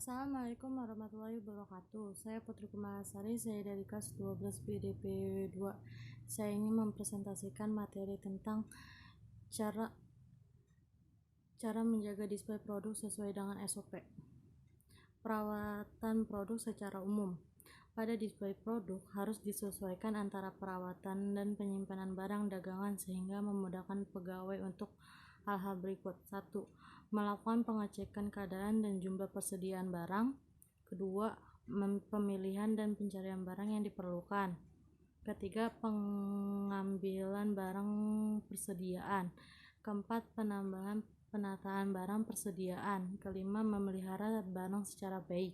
Assalamualaikum warahmatullahi wabarakatuh. Saya Putri Kumalasari, saya dari kelas 12 BDP 2. Saya ingin mempresentasikan materi tentang cara menjaga display produk sesuai dengan SOP. Perawatan produk secara umum. Pada display produk harus disesuaikan antara perawatan dan penyimpanan barang dagangan sehingga memudahkan pegawai untuk hal-hal berikut. 1. Melakukan pengecekan keadaan dan jumlah persediaan barang. Kedua, pemilihan dan pencarian barang yang diperlukan. Ketiga, pengambilan barang persediaan. Keempat, penataan barang persediaan. Kelima, memelihara barang secara baik.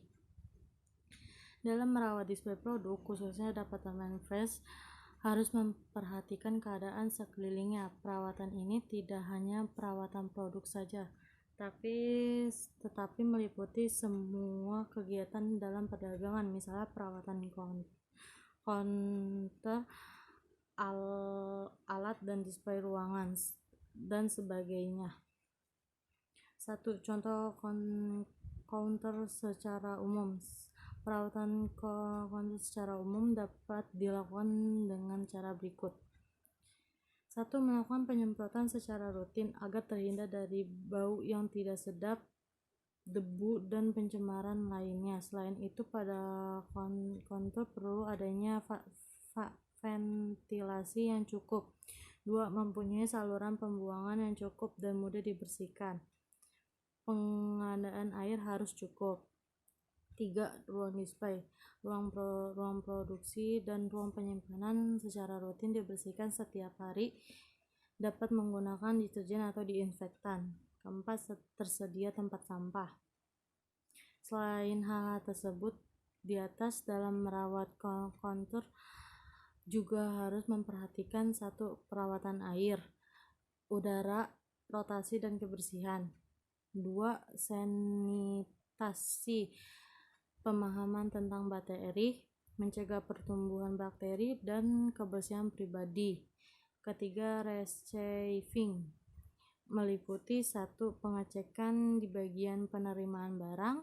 Dalam merawat display produk, khususnya Departemen Fresh, harus memperhatikan keadaan sekelilingnya. Perawatan ini tidak hanya perawatan produk saja, tetapi meliputi semua kegiatan dalam perdagangan, misalnya perawatan counter, alat dan display ruangan, dan sebagainya. 1. Contoh counter secara umum. Perawatan counter secara umum dapat dilakukan dengan cara berikut. 1. Melakukan penyemprotan secara rutin agar terhindar dari bau yang tidak sedap, debu, dan pencemaran lainnya. Selain itu, pada counter perlu adanya ventilasi yang cukup. 2. Mempunyai saluran pembuangan yang cukup dan mudah dibersihkan. Pengadaan air harus cukup. 3. Ruang display, ruang produksi, dan ruang penyimpanan secara rutin dibersihkan setiap hari. Dapat menggunakan deterjen atau disinfektan. 4. Tersedia tempat sampah. Selain hal tersebut di atas, dalam merawat counter juga harus memperhatikan 1. Perawatan air, udara, rotasi, dan kebersihan. 2. Sanitasi, pemahaman tentang bakteri, mencegah pertumbuhan bakteri, dan kebersihan pribadi. Ketiga, receiving, meliputi 1. Pengecekan di bagian penerimaan barang.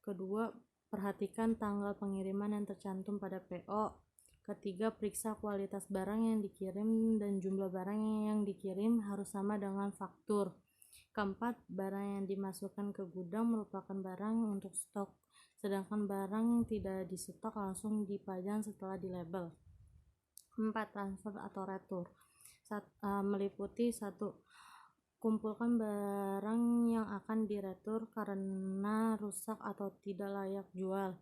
Kedua, perhatikan tanggal pengiriman yang tercantum pada PO. Ketiga, periksa kualitas barang yang dikirim dan jumlah barang yang dikirim harus sama dengan faktur. Keempat, barang yang dimasukkan ke gudang merupakan barang untuk stok, sedangkan barang tidak di stok langsung dipajang setelah di label. 4. Transfer atau retur, meliputi 1. Kumpulkan barang yang akan diretur karena rusak atau tidak layak jual.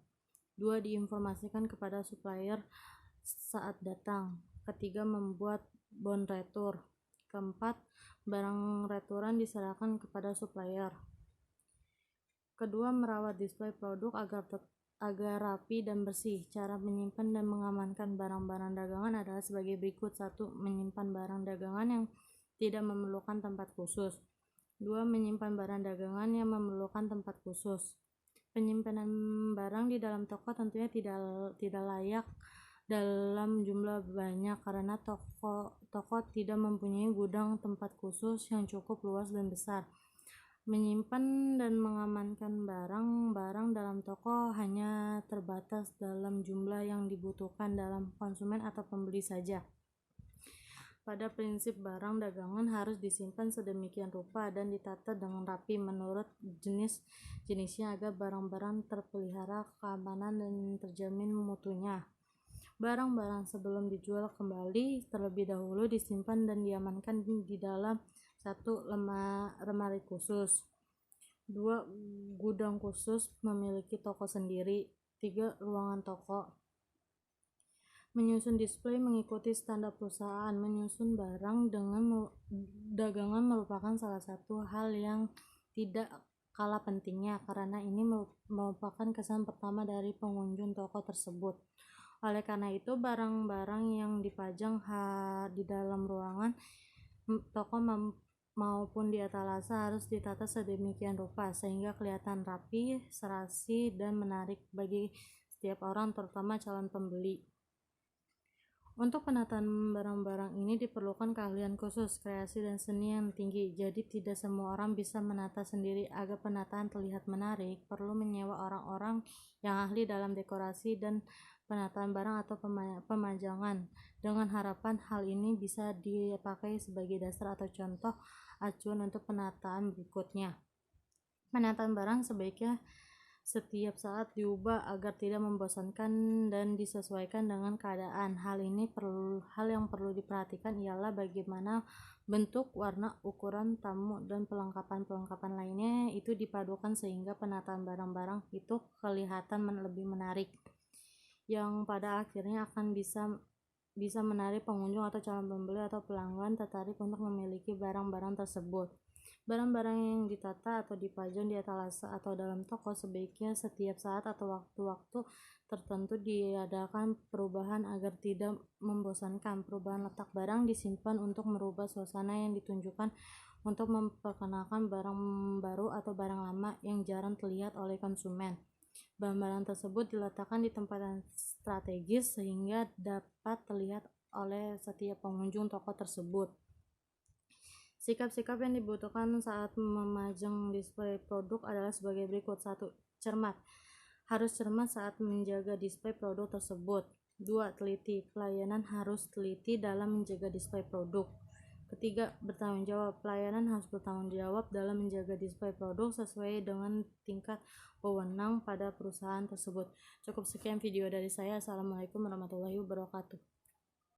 2. Diinformasikan kepada supplier saat datang. Ketiga, membuat bon retur. Keempat, barang returan diserahkan kepada supplier. Kedua, merawat display produk agar rapi dan bersih. Cara menyimpan dan mengamankan barang-barang dagangan adalah sebagai berikut. 1. Menyimpan barang dagangan yang tidak memerlukan tempat khusus. 2. Menyimpan barang dagangan yang memerlukan tempat khusus. Penyimpanan barang di dalam toko tentunya tidak layak dalam jumlah banyak karena toko tidak mempunyai gudang tempat khusus yang cukup luas dan besar. Menyimpan dan mengamankan barang-barang dalam toko hanya terbatas dalam jumlah yang dibutuhkan dalam konsumen atau pembeli saja. Pada prinsip, barang dagangan harus disimpan sedemikian rupa dan ditata dengan rapi menurut jenisnya agar barang-barang terpelihara keamanan dan terjamin mutunya. Barang-barang sebelum dijual kembali terlebih dahulu disimpan dan diamankan di dalam 1. Lemari khusus. 2. Gudang khusus memiliki toko sendiri. 3. Ruangan toko. Menyusun display mengikuti standar perusahaan. Menyusun barang dengan dagangan merupakan salah satu hal yang tidak kalah pentingnya karena ini merupakan kesan pertama dari pengunjung toko tersebut. Oleh karena itu, barang-barang yang dipajang di dalam ruangan toko maupun di etalase harus ditata sedemikian rupa sehingga kelihatan rapi, serasi, dan menarik bagi setiap orang, terutama calon pembeli. Untuk penataan barang-barang ini diperlukan keahlian khusus, kreasi dan seni yang tinggi. Jadi tidak semua orang bisa menata sendiri. Agar penataan terlihat menarik, perlu menyewa orang-orang yang ahli dalam dekorasi dan penataan barang atau pemajangan. Dengan harapan hal ini bisa dipakai sebagai dasar atau contoh acuan untuk penataan berikutnya. Penataan barang sebaiknya setiap saat diubah agar tidak membosankan dan disesuaikan dengan keadaan. Hal yang perlu diperhatikan ialah bagaimana bentuk, warna, ukuran, tamu, dan pelengkapan-pelengkapan lainnya itu dipadukan sehingga penataan barang-barang itu kelihatan lebih menarik, yang pada akhirnya akan bisa menarik pengunjung atau calon pembeli atau pelanggan tertarik untuk memiliki barang-barang tersebut. Barang-barang yang ditata atau dipajang di etalase atau dalam toko sebaiknya setiap saat atau waktu-waktu tertentu diadakan perubahan agar tidak membosankan. Perubahan letak barang disimpan untuk merubah suasana yang ditunjukkan, untuk memperkenalkan barang baru atau barang lama yang jarang terlihat oleh konsumen. Barang-barang tersebut diletakkan di tempat yang strategis sehingga dapat terlihat oleh setiap pengunjung toko tersebut. Sikap-sikap yang dibutuhkan saat memajang display produk adalah sebagai berikut. 1. Cermat. Harus cermat saat menjaga display produk tersebut. 2. Teliti. Pelayanan harus teliti dalam menjaga display produk. Ketiga, bertanggung jawab. Pelayanan harus bertanggung jawab dalam menjaga display produk sesuai dengan tingkat wewenang pada perusahaan tersebut. Cukup sekian video dari saya. Assalamualaikum warahmatullahi wabarakatuh.